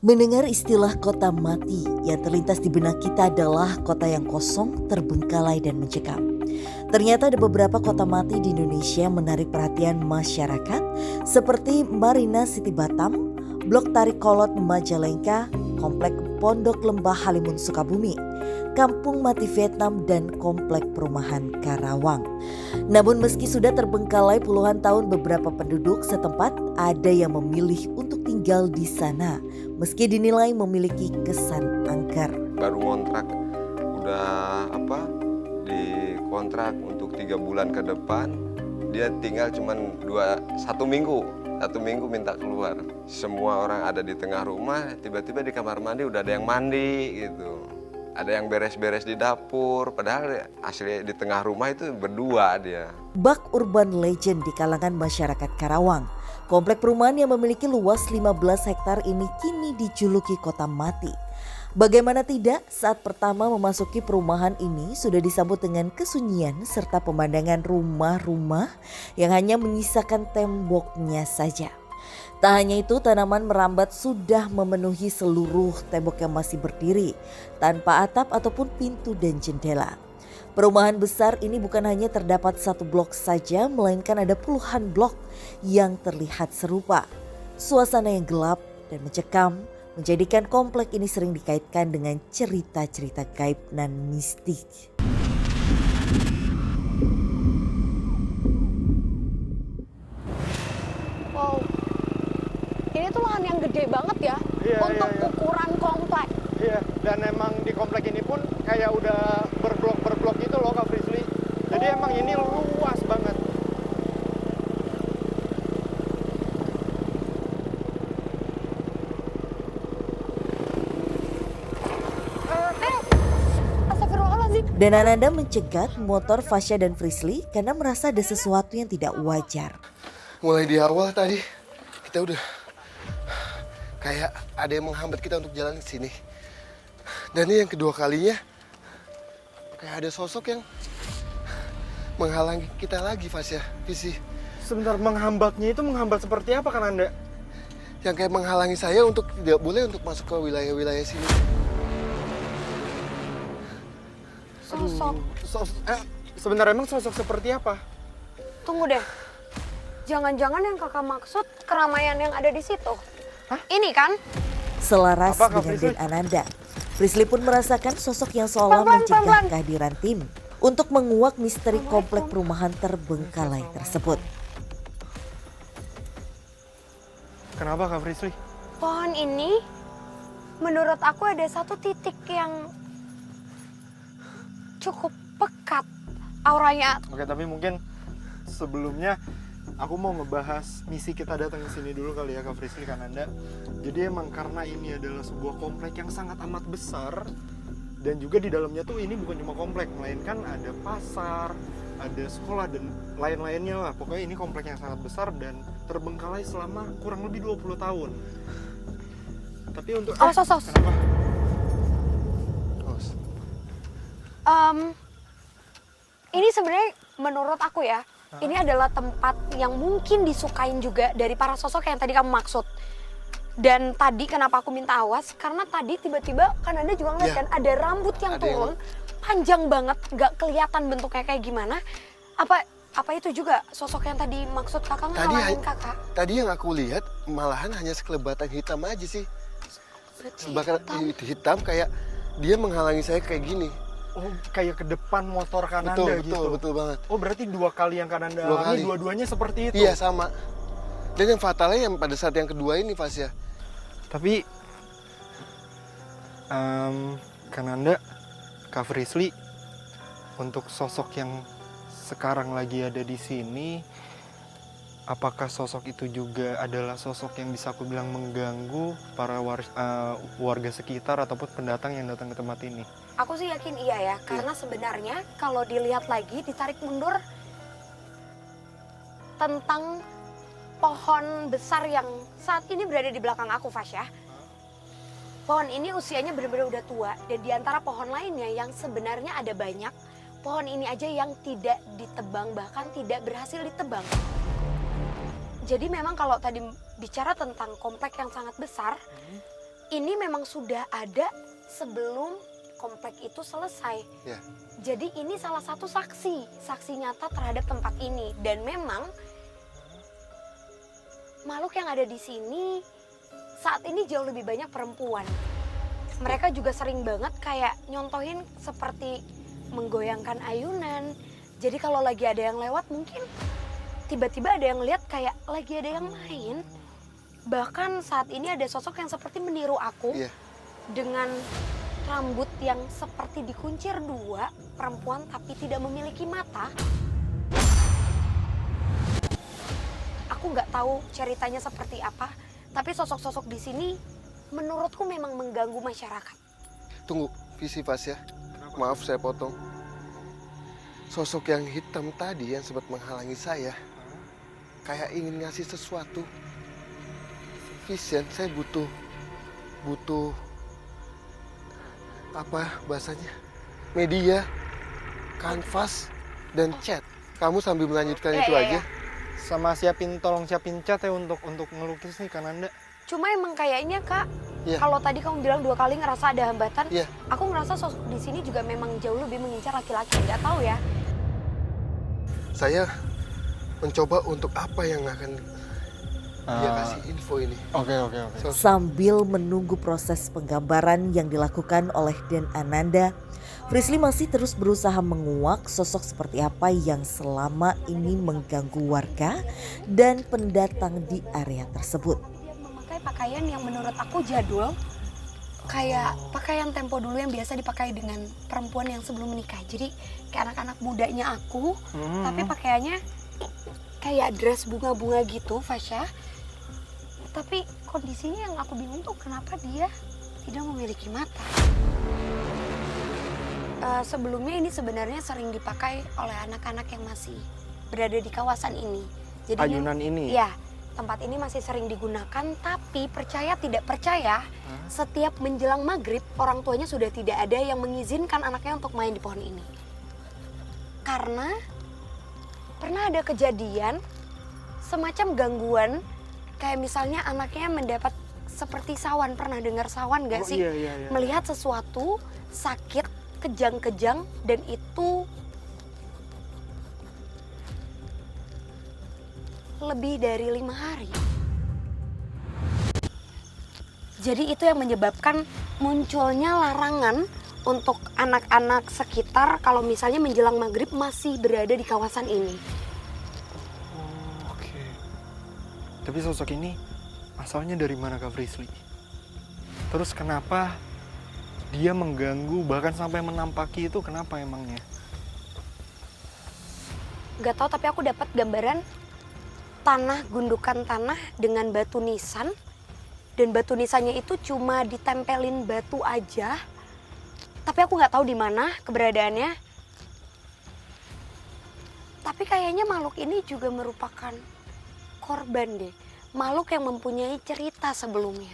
Mendengar istilah kota mati, yang terlintas di benak kita adalah kota yang kosong, terbengkalai dan mencekam. Ternyata ada beberapa kota mati di Indonesia yang menarik perhatian masyarakat seperti Marina City Batam, Blok Tarikolot Majalengka, Komplek Pondok Lembah Halimun Sukabumi, Kampung Mati Vietnam dan Komplek Perumahan Karawang. Namun meski sudah terbengkalai puluhan tahun, beberapa penduduk setempat ada yang memilih untuk tinggal di sana meski dinilai memiliki kesan angker. Baru ngontrak udah dikontrak untuk 3 bulan ke depan, dia tinggal cuman 1 minggu minta keluar. Semua orang ada di tengah rumah, tiba-tiba di kamar mandi udah ada yang mandi gitu. Ada yang beres-beres di dapur, padahal asli di tengah rumah itu berdua dia. Bak urban legend di kalangan masyarakat Karawang. Komplek perumahan yang memiliki luas 15 hektar ini kini dijuluki kota mati. Bagaimana tidak, saat pertama memasuki perumahan ini sudah disambut dengan kesunyian serta pemandangan rumah-rumah yang hanya menyisakan temboknya saja. Tak hanya itu, tanaman merambat sudah memenuhi seluruh tembok yang masih berdiri tanpa atap ataupun pintu dan jendela. Perumahan besar ini bukan hanya terdapat 1 blok saja, melainkan ada puluhan blok yang terlihat serupa. Suasana yang gelap dan mencekam menjadikan komplek ini sering dikaitkan dengan cerita-cerita gaib dan mistik. Wow, ini tuh lahan yang gede banget ya untuk ukuran komplek. Iya, dan emang di komplek ini pun kayak udah berblok gitu loh Kak Frisly. Jadi emang ini luas banget. Astagfirullahaladzim. Dan Ananda mencegat motor Fasya dan Frisly karena merasa ada sesuatu yang tidak wajar. Mulai di awal tadi kita udah kayak ada yang menghambat kita untuk jalan ke sini. Dan ini yang kedua kalinya kayak ada sosok yang menghalangi kita lagi, Fasya, Visi. Sebentar, menghambatnya itu menghambat seperti apa kan Anda? Yang kayak menghalangi saya untuk tidak boleh untuk masuk ke wilayah-wilayah sini. Sosok. Sebentar, emang sosok seperti apa? Tunggu deh. Jangan-jangan yang kakak maksud keramaian yang ada di situ. Hah? Ini kan? Selaras Apa, Kak dengan Frisly? Den Ananda, Frisly pun merasakan sosok yang seolah Pelan-pelan, mencegah pelan-pelan. kehadiran tim untuk menguak misteri komplek perumahan terbengkalai tersebut. Kenapa Kak Frisly? Pohon ini menurut aku ada satu titik yang cukup pekat auranya. Oke, tapi mungkin sebelumnya aku mau ngebahas misi kita datang ke sini dulu kali ya Kak Frisly kan Anda. Jadi emang karena ini adalah sebuah komplek yang sangat amat besar dan juga di dalamnya tuh ini bukan cuma komplek, melainkan ada pasar, ada sekolah dan lain-lainnya lah. Pokoknya ini komplek yang sangat besar dan terbengkalai selama kurang lebih 20 tahun. Tapi untuk Sos. kenapa? Ini sebenarnya menurut aku ya, ini adalah tempat yang mungkin disukain juga dari para sosok yang tadi kamu maksud. Dan tadi kenapa aku minta awas, karena tadi tiba-tiba kan Anda juga ngeliat Iya. kan ada rambut yang Ada yang- turun, panjang banget, nggak kelihatan bentuknya kayak gimana. Apa itu juga sosok yang tadi maksud kakak ngalangin kakak? Tadi yang aku lihat malahan hanya sekelebatan hitam aja sih. Sebakan hitam kayak dia menghalangi saya kayak gini. Oh, kayak ke depan motor Kananda gitu. Betul banget. Oh, berarti 2 kali yang Kananda Dua alami, kali. dua-duanya seperti itu. Iya, sama. Dan yang fatalnya yang pada saat yang kedua ini, Fasya. Tapi Kananda, Kak Frisly, untuk sosok yang sekarang lagi ada di sini, apakah sosok itu juga adalah sosok yang bisa aku bilang mengganggu para warga sekitar ataupun pendatang yang datang ke tempat ini? Aku sih yakin iya ya, karena sebenarnya kalau dilihat lagi, ditarik mundur tentang pohon besar yang saat ini berada di belakang aku, Fasya. Pohon ini usianya benar-benar udah tua, dan di antara pohon lainnya yang sebenarnya ada banyak, pohon ini aja yang tidak ditebang, bahkan tidak berhasil ditebang. Jadi memang kalau tadi bicara tentang komplek yang sangat besar, ini memang sudah ada sebelum komplek itu selesai. Ya. Jadi ini salah satu saksi nyata terhadap tempat ini. Dan memang makhluk yang ada di sini saat ini jauh lebih banyak perempuan. Mereka juga sering banget kayak nyontohin seperti menggoyangkan ayunan. Jadi kalau lagi ada yang lewat mungkin tiba-tiba ada yang lihat kayak lagi ada yang main. Bahkan saat ini ada sosok yang seperti meniru aku Iya. dengan rambut yang seperti dikuncir dua, perempuan tapi tidak memiliki mata. Aku nggak tahu ceritanya seperti apa, tapi sosok-sosok di sini menurutku memang mengganggu masyarakat. Tunggu, visi Vas ya. Maaf saya potong. Sosok yang hitam tadi yang sempat menghalangi saya, kayak ingin ngasih sesuatu. Vision, saya butuh apa bahasanya? Media, kanvas, dan cat. Kamu sambil melanjutkan itu aja. Sama tolong siapin cat ya untuk ngelukis nih Kananda. Cuma emang kayaknya Kak, Iya. kalau tadi kamu bilang 2 kali ngerasa ada hambatan, Iya. aku ngerasa sosok di sini juga memang jauh lebih mengincar laki-laki. Nggak tahu ya. Saya mencoba untuk apa yang akan dia kasih info ini. Oke. Sambil menunggu proses penggambaran yang dilakukan oleh Den Ananda, Frisly masih terus berusaha menguak sosok seperti apa yang selama ini mengganggu warga dan pendatang di area tersebut. Dia memakai pakaian yang menurut aku jadul, kayak pakaian tempo dulu yang biasa dipakai dengan perempuan yang sebelum menikah. Jadi kayak anak-anak mudanya aku, tapi pakaiannya kayak dress bunga-bunga gitu, Fasya. Tapi kondisinya yang aku bingung tuh kenapa dia tidak memiliki mata. Sebelumnya ini sebenarnya sering dipakai oleh anak-anak yang masih berada di kawasan ini. Jadi Ayunan ini? Ya, tempat ini masih sering digunakan, tapi percaya tidak percaya, setiap menjelang maghrib orang tuanya sudah tidak ada yang mengizinkan anaknya untuk main di pohon ini. Karena pernah ada kejadian semacam gangguan, kayak misalnya anaknya mendapat seperti sawan. Pernah dengar sawan gak sih? Iya. Melihat sesuatu sakit, kejang-kejang, dan itu lebih dari 5 hari. Jadi itu yang menyebabkan munculnya larangan untuk anak-anak sekitar kalau misalnya menjelang maghrib masih berada di kawasan ini. Oke. Tapi sosok ini asalnya dari mana Kak Frisly? Terus kenapa dia mengganggu bahkan sampai menampaki itu, kenapa emangnya? Gak tahu, tapi aku dapat gambaran tanah, gundukan tanah dengan batu nisan. Dan batu nisannya itu cuma ditempelin batu aja. Tapi aku nggak tahu di mana keberadaannya. Tapi kayaknya makhluk ini juga merupakan korban deh. Makhluk yang mempunyai cerita sebelumnya.